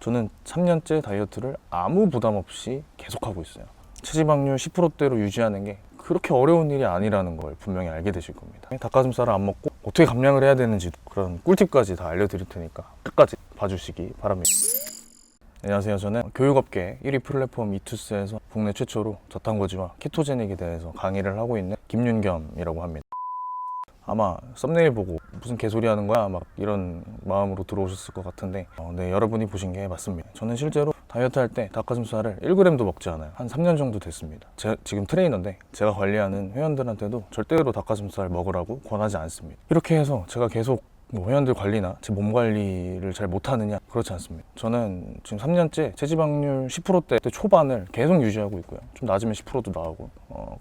저는 3년째 다이어트를 아무 부담 없이 계속하고 있어요. 체지방률 10%대로 유지하는 게 그렇게 어려운 일이 아니라는 걸 분명히 알게 되실 겁니다. 닭가슴살을 안 먹고 어떻게 감량을 해야 되는지 그런 꿀팁까지 다 알려드릴 테니까 끝까지 봐주시기 바랍니다. 안녕하세요. 저는 교육업계 1위 플랫폼 이투스에서 국내 최초로 저탄고지와 케토제닉에 대해서 강의를 하고 있는 김윤겸이라고 합니다. 아마 썸네일 보고 무슨 개소리 하는 거야 막 이런 마음으로 들어오셨을 것 같은데 네, 여러분이 보신 게 맞습니다. 저는 실제로 다이어트 할 때 닭가슴살을 1g도 먹지 않아요. 한 3년 정도 됐습니다. 제가 지금 트레이너인데 제가 관리하는 회원들한테도 절대로 닭가슴살 먹으라고 권하지 않습니다. 이렇게 해서 제가 계속 회원들 관리나 제 몸 관리를 잘 못하느냐? 그렇지 않습니다. 저는 지금 3년째 체지방률 10%대 초반을 계속 유지하고 있고요. 좀 낮으면 10%도 나오고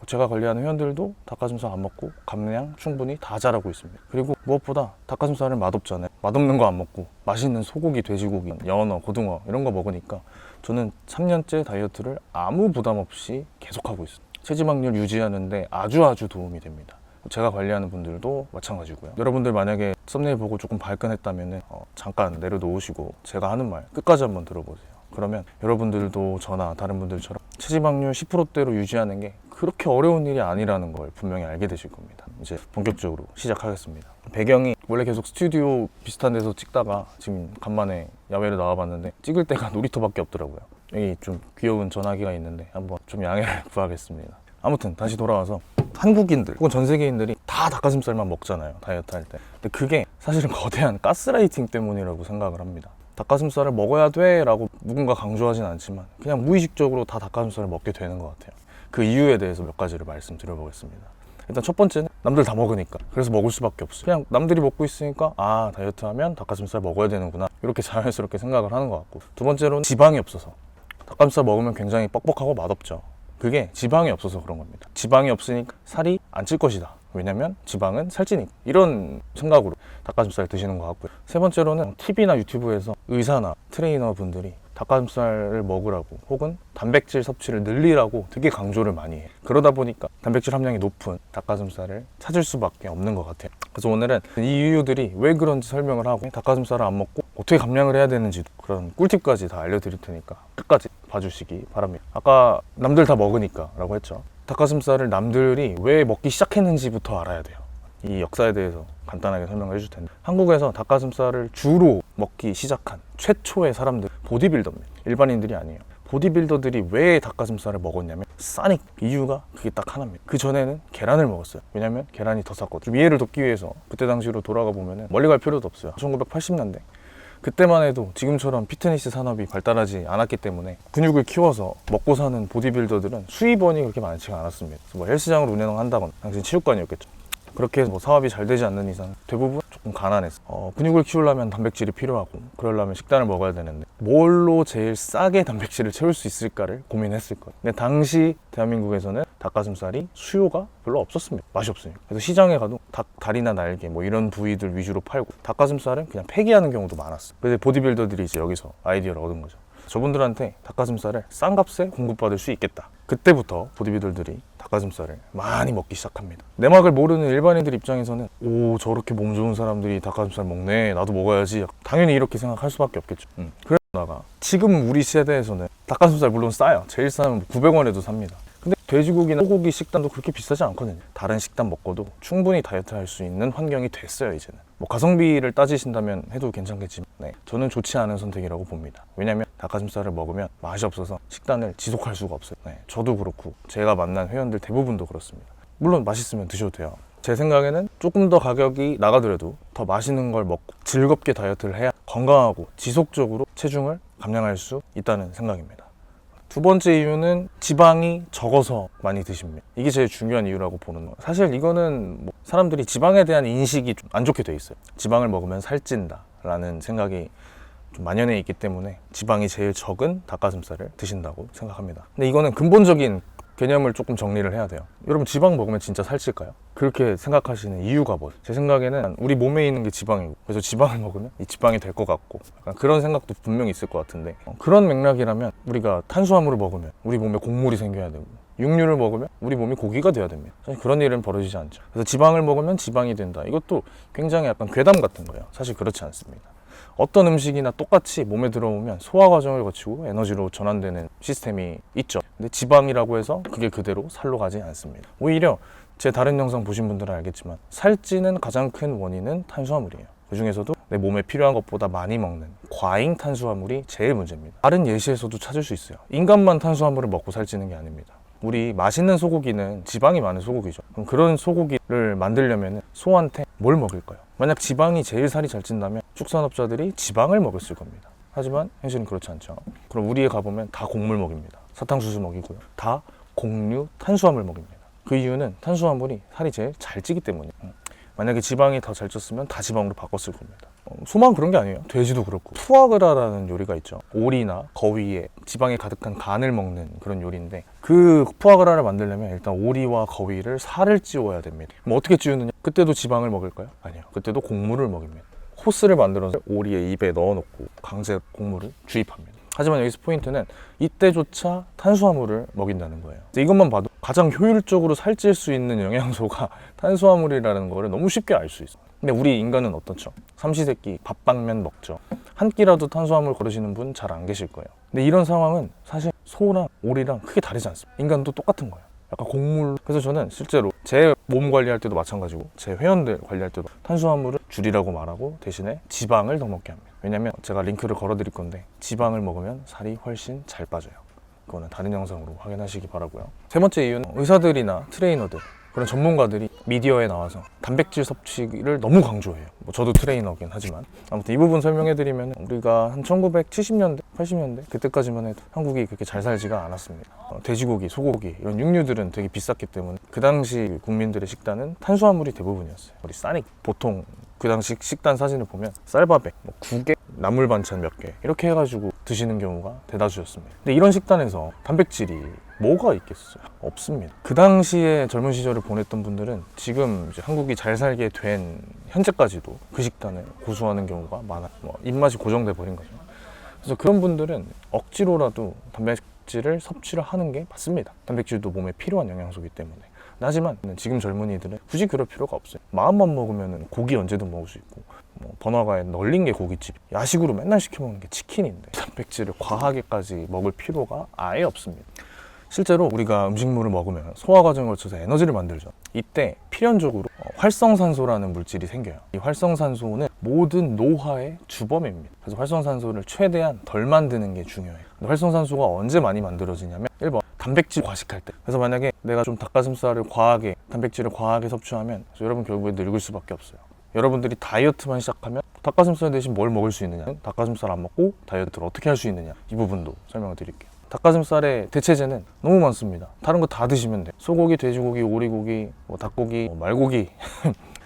제가 관리하는 회원들도 닭가슴살 안 먹고 감량 충분히 다 잘하고 있습니다. 그리고 무엇보다 닭가슴살은 맛없잖아요. 맛없는 거 안 먹고 맛있는 소고기, 돼지고기, 연어, 고등어 이런 거 먹으니까 저는 3년째 다이어트를 아무 부담 없이 계속하고 있어요. 체지방률 유지하는데 아주 도움이 됩니다. 제가 관리하는 분들도 마찬가지고요. 여러분들 만약에 썸네일 보고 조금 발끈했다면 잠깐 내려놓으시고 제가 하는 말 끝까지 한번 들어보세요. 그러면 여러분들도 저나 다른 분들처럼 체지방률 10%대로 유지하는 게 그렇게 어려운 일이 아니라는 걸 분명히 알게 되실 겁니다. 이제 본격적으로 시작하겠습니다. 배경이 원래 계속 스튜디오 비슷한 데서 찍다가 지금 간만에 야외를 나와봤는데 찍을 때가 놀이터밖에 없더라고요. 여기 좀 귀여운 전화기가 있는데 한번 좀 양해를 구하겠습니다. 아무튼 다시 돌아와서 한국인들 혹은 전 세계인들이 다 닭가슴살만 먹잖아요, 다이어트 할 때. 근데 그게 사실은 거대한 가스라이팅 때문이라고 생각을 합니다. 닭가슴살을 먹어야 돼 라고 누군가 강조하진 않지만 그냥 무의식적으로 다 닭가슴살을 먹게 되는 것 같아요. 그 이유에 대해서 몇 가지를 말씀드려보겠습니다. 일단 첫 번째는 남들 다 먹으니까, 그래서 먹을 수밖에 없어요. 그냥 남들이 먹고 있으니까 아, 다이어트 하면 닭가슴살 먹어야 되는구나, 이렇게 자연스럽게 생각을 하는 것 같고, 두 번째로는 지방이 없어서. 닭가슴살 먹으면 굉장히 뻑뻑하고 맛없죠. 그게 지방이 없어서 그런 겁니다. 지방이 없으니까 살이 안 찔 것이다. 왜냐면 지방은 살찌니까. 이런 생각으로 닭가슴살 드시는 것 같고요. 세 번째로는 TV나 유튜브에서 의사나 트레이너 분들이 닭가슴살을 먹으라고 혹은 단백질 섭취를 늘리라고 되게 강조를 많이 해요. 그러다 보니까 단백질 함량이 높은 닭가슴살을 찾을 수밖에 없는 것 같아요. 그래서 오늘은 이 이유들이 왜 그런지 설명을 하고 닭가슴살을 안 먹고 어떻게 감량을 해야 되는지 그런 꿀팁까지 다 알려드릴 테니까 끝까지 봐주시기 바랍니다. 아까 남들 다 먹으니까 라고 했죠. 닭가슴살을 남들이 왜 먹기 시작했는지부터 알아야 돼요. 이 역사에 대해서 간단하게 설명을 해줄 텐데, 한국에서 닭가슴살을 주로 먹기 시작한 최초의 사람들 보디빌더입니다. 일반인들이 아니에요. 보디빌더들이 왜 닭가슴살을 먹었냐면 싸니까. 이유가 그게 딱 하나입니다. 그 전에는 계란을 먹었어요. 왜냐면 계란이 더 쌌거든요. 좀 이해를 돕기 위해서 그때 당시로 돌아가 보면 멀리 갈 필요도 없어요. 1980년대 그때만 해도 지금처럼 피트니스 산업이 발달하지 않았기 때문에 근육을 키워서 먹고 사는 보디빌더들은 수입원이 그렇게 많지가 않았습니다. 뭐 헬스장을 운영한다거나, 당시 체육관이었겠죠. 그렇게 뭐 사업이 잘 되지 않는 이상 대부분 조금 가난했어. 근육을 키우려면 단백질이 필요하고, 그러려면 식단을 먹어야 되는데 뭘로 제일 싸게 단백질을 채울 수 있을까를 고민했을 거예요. 근데 당시 대한민국에서는 닭가슴살이 수요가 별로 없었습니다. 맛이 없으니까. 그래서 시장에 가도 닭 다리나 날개 뭐 이런 부위들 위주로 팔고 닭가슴살은 그냥 폐기하는 경우도 많았어요. 그래서 보디빌더들이 이제 여기서 아이디어를 얻은 거죠. 저분들한테 닭가슴살을 싼 값에 공급받을 수 있겠다. 그때부터 보디빌더들이 닭가슴살을 많이 먹기 시작합니다. 내막을 모르는 일반인들 입장에서는 오, 저렇게 몸 좋은 사람들이 닭가슴살 먹네, 나도 먹어야지, 당연히 이렇게 생각할 수밖에 없겠죠. 그러다가 지금 우리 세대에서는 닭가슴살 물론 싸요. 제일 싸면 900원에도 삽니다. 근데 돼지고기나 소고기 식단도 그렇게 비싸지 않거든요. 다른 식단 먹고도 충분히 다이어트 할 수 있는 환경이 됐어요. 이제는 뭐 가성비를 따지신다면 해도 괜찮겠지만 저는 좋지 않은 선택이라고 봅니다. 왜냐면 닭가슴살을 먹으면 맛이 없어서 식단을 지속할 수가 없어요. 저도 그렇고 제가 만난 회원들 대부분도 그렇습니다. 물론 맛있으면 드셔도 돼요. 제 생각에는 조금 더 가격이 나가더라도 더 맛있는 걸 먹고 즐겁게 다이어트를 해야 건강하고 지속적으로 체중을 감량할 수 있다는 생각입니다. 두 번째 이유는 지방이 적어서 많이 드십니다. 이게 제일 중요한 이유라고 보는 거예요. 사실 이거는 뭐 사람들이 지방에 대한 인식이 좀 안 좋게 돼 있어요. 지방을 먹으면 살찐다 라는 생각이 좀 만연해 있기 때문에 지방이 제일 적은 닭가슴살을 드신다고 생각합니다. 근데 이거는 근본적인 개념을 조금 정리를 해야 돼요. 여러분, 지방 먹으면 진짜 살찔까요? 그렇게 생각하시는 이유가 뭐예요? 제 생각에는 우리 몸에 있는 게 지방이고, 그래서 지방을 먹으면 이 지방이 될 것 같고, 약간 그런 생각도 분명히 있을 것 같은데, 그런 맥락이라면 우리가 탄수화물을 먹으면 우리 몸에 곡물이 생겨야 되고, 육류를 먹으면 우리 몸이 고기가 돼야 됩니다. 사실 그런 일은 벌어지지 않죠. 그래서 지방을 먹으면 지방이 된다, 이것도 굉장히 약간 괴담 같은 거예요. 사실 그렇지 않습니다. 어떤 음식이나 똑같이 몸에 들어오면 소화 과정을 거치고 에너지로 전환되는 시스템이 있죠. 근데 지방이라고 해서 그게 그대로 살로 가지 않습니다. 오히려 제 다른 영상 보신 분들은 알겠지만 살찌는 가장 큰 원인은 탄수화물이에요. 그 중에서도 내 몸에 필요한 것보다 많이 먹는 과잉 탄수화물이 제일 문제입니다. 다른 예시에서도 찾을 수 있어요. 인간만 탄수화물을 먹고 살찌는 게 아닙니다. 우리 맛있는 소고기는 지방이 많은 소고기죠. 그럼 그런 소고기를 만들려면 소한테 뭘 먹일까요? 만약 지방이 제일 살이 잘 찐다면 축산업자들이 지방을 먹였을 겁니다. 하지만 현실은 그렇지 않죠. 그럼 우리에 가보면 다 곡물 먹입니다. 사탕수수 먹이고요. 다 곡류, 탄수화물 먹입니다. 그 이유는 탄수화물이 살이 제일 잘 찌기 때문이에요. 만약에 지방이 더 잘 쪘으면 다 지방으로 바꿨을 겁니다. 소만 그런 게 아니에요. 돼지도 그렇고. 푸아그라라는 요리가 있죠. 오리나 거위에 지방이 가득한 간을 먹는 그런 요리인데, 그 푸아그라를 만들려면 일단 오리와 거위를 살을 찌워야 됩니다. 그럼 어떻게 찌우느냐? 그때도 지방을 먹을까요? 아니요. 그때도 곡물을 먹입니다. 코스를 만들어서 오리의 입에 넣어놓고 강제 곡물을 주입합니다. 하지만 여기서 포인트는 이때조차 탄수화물을 먹인다는 거예요. 이것만 봐도 가장 효율적으로 살찔 수 있는 영양소가 탄수화물이라는 거를 너무 쉽게 알 수 있어요. 근데 우리 인간은 어떻죠? 삼시세끼 밥방면 먹죠. 한 끼라도 탄수화물 거르시는 분 잘 안 계실 거예요. 근데 이런 상황은 사실 소랑 오리랑 크게 다르지 않습니다. 인간도 똑같은 거예요. 약간 곡물. 그래서 저는 실제로 제 몸 관리할 때도 마찬가지고 제 회원들 관리할 때도 탄수화물을 줄이라고 말하고 대신에 지방을 더 먹게 합니다. 왜냐면 제가 링크를 걸어 드릴 건데 지방을 먹으면 살이 훨씬 잘 빠져요. 그거는 다른 영상으로 확인하시기 바라고요. 세 번째 이유는 의사들이나 트레이너들, 그런 전문가들이 미디어에 나와서 단백질 섭취를 너무 강조해요. 저도 트레이너긴 하지만 아무튼 이 부분 설명해드리면, 우리가 한 1970년대, 80년대 그때까지만 해도 한국이 그렇게 잘 살지가 않았습니다. 돼지고기, 소고기 이런 육류들은 되게 비쌌기 때문에 그 당시 국민들의 식단은 탄수화물이 대부분이었어요. 우리 싸닉 보통 그 당시 식단 사진을 보면 쌀밥에 국에 나물 반찬 몇 개 이렇게 해가지고 드시는 경우가 대다수였습니다. 근데 이런 식단에서 단백질이 뭐가 있겠어요? 없습니다. 그 당시에 젊은 시절을 보냈던 분들은 지금 이제 한국이 잘 살게 된 현재까지도 그 식단을 고수하는 경우가 많아요. 입맛이 고정돼 버린 거죠. 그래서 그런 분들은 억지로라도 단백질을 섭취를 하는 게 맞습니다. 단백질도 몸에 필요한 영양소이기 때문에. 하지만 지금 젊은이들은 굳이 그럴 필요가 없어요. 마음만 먹으면 고기 언제든 먹을 수 있고, 번화가에 널린 게 고깃집, 야식으로 맨날 시켜 먹는 게 치킨인데 단백질을 과하게까지 먹을 필요가 아예 없습니다. 실제로 우리가 음식물을 먹으면 소화 과정을 거쳐서 에너지를 만들죠. 이때 필연적으로 활성산소라는 물질이 생겨요. 이 활성산소는 모든 노화의 주범입니다. 그래서 활성산소를 최대한 덜 만드는 게 중요해요. 근데 활성산소가 언제 많이 만들어지냐면 1번 단백질 과식할 때. 그래서 만약에 내가 좀 닭가슴살을 과하게, 단백질을 과하게 섭취하면 여러분 결국에 늙을 수밖에 없어요. 여러분들이 다이어트만 시작하면 닭가슴살 대신 뭘 먹을 수 있느냐, 닭가슴살 안 먹고 다이어트를 어떻게 할 수 있느냐, 이 부분도 설명을 드릴게요. 닭가슴살의 대체제는 너무 많습니다. 다른 거 다 드시면 돼. 소고기, 돼지고기, 오리고기, 닭고기, 말고기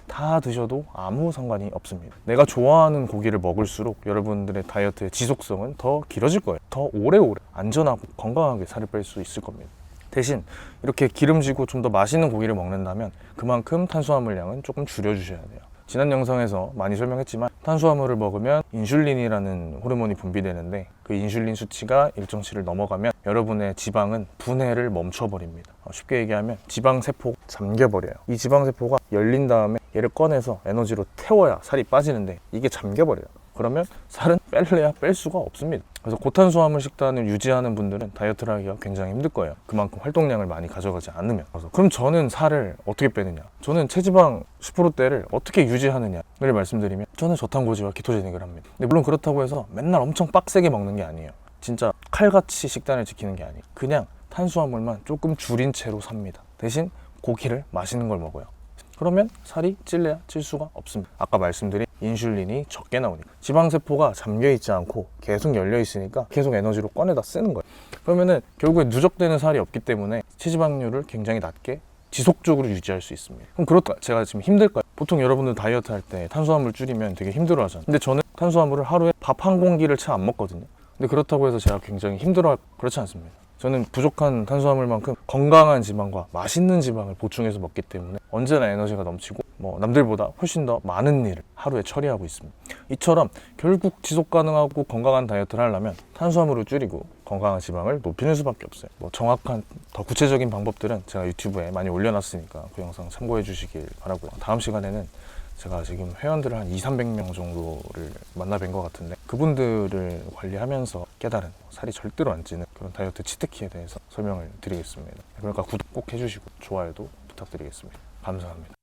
다 드셔도 아무 상관이 없습니다. 내가 좋아하는 고기를 먹을수록 여러분들의 다이어트의 지속성은 더 길어질 거예요. 더 오래오래 안전하고 건강하게 살을 뺄 수 있을 겁니다. 대신 이렇게 기름지고 좀 더 맛있는 고기를 먹는다면 그만큼 탄수화물 양은 조금 줄여주셔야 돼요. 지난 영상에서 많이 설명했지만 탄수화물을 먹으면 인슐린이라는 호르몬이 분비되는데, 그 인슐린 수치가 일정치를 넘어가면 여러분의 지방은 분해를 멈춰버립니다. 쉽게 얘기하면 지방세포가 잠겨버려요. 이 지방세포가 열린 다음에 얘를 꺼내서 에너지로 태워야 살이 빠지는데 이게 잠겨버려요. 그러면 살은 뺄래야 뺄 수가 없습니다. 그래서 고탄수화물 식단을 유지하는 분들은 다이어트를 하기가 굉장히 힘들 거예요. 그만큼 활동량을 많이 가져가지 않으면. 그럼 저는 살을 어떻게 빼느냐, 저는 체지방 10%대를 어떻게 유지하느냐를 말씀드리면, 저는 저탄고지와 키토제닉을 합니다. 근데 물론 그렇다고 해서 맨날 엄청 빡세게 먹는 게 아니에요. 진짜 칼같이 식단을 지키는 게 아니에요. 그냥 탄수화물만 조금 줄인 채로 삽니다. 대신 고기를 맛있는 걸 먹어요. 그러면 살이 찔래야 찔 수가 없습니다. 아까 말씀드린 인슐린이 적게 나오니까. 지방세포가 잠겨있지 않고 계속 열려있으니까 계속 에너지로 꺼내다 쓰는 거예요. 그러면은 결국에 누적되는 살이 없기 때문에 체지방률을 굉장히 낮게 지속적으로 유지할 수 있습니다. 그럼 그렇다, 제가 지금 힘들까요? 보통 여러분들 다이어트 할 때 탄수화물 줄이면 되게 힘들어 하잖아요. 근데 저는 탄수화물을 하루에 밥 한 공기를 채 안 먹거든요. 근데 그렇다고 해서 제가 굉장히 힘들어, 그렇지 않습니다. 저는 부족한 탄수화물만큼 건강한 지방과 맛있는 지방을 보충해서 먹기 때문에 언제나 에너지가 넘치고 남들보다 훨씬 더 많은 일을 하루에 처리하고 있습니다. 이처럼 결국 지속 가능하고 건강한 다이어트를 하려면 탄수화물을 줄이고 건강한 지방을 높이는 수밖에 없어요. 정확한 더 구체적인 방법들은 제가 유튜브에 많이 올려놨으니까 그 영상 참고해 주시길 바라고요. 다음 시간에는 제가 지금 회원들을 한 200~300명 정도를 만나뵌 것 같은데 그분들을 관리하면서 깨달은 살이 절대로 안 찌는 그런 다이어트 치트키에 대해서 설명을 드리겠습니다. 그러니까 구독 꼭 해주시고 좋아요도 부탁드리겠습니다. 감사합니다.